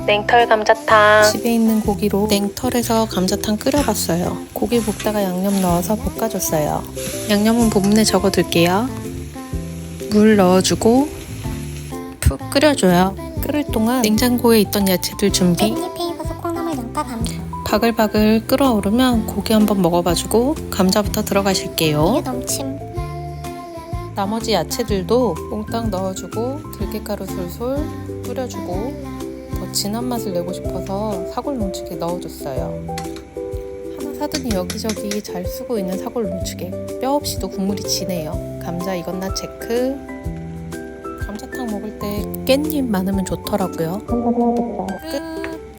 냉털 감자탕. 집에 있는 고기로 냉털에서 감자탕 끓여봤어요. 고기 볶다가 양념 넣어서 볶아줬어요. 양념은 부분에 적어둘게요. 물 넣어주고 푹 끓여줘요. 끓을 동안 냉장고에 있던 야채들 준비. 깻잎, 버섯, 콩나물, 양파, 감자. 바글바글 끓어오르면 고기 한번 먹어봐주고 감자부터 들어가실게요. 이게 넘침. 나머지 야채들도 몽땅 넣어주고 들깨가루 솔솔 뿌려주고 더 진한 맛을 내고 싶어서 사골 농축에 넣어줬어요. 하나 사더니 여기저기 잘 쓰고 있는 사골 농축에 뼈 없이도 국물이 진해요. 감자 익었나 체크. 감자탕 먹을 때 깻잎 많으면 좋더라고요. 끝.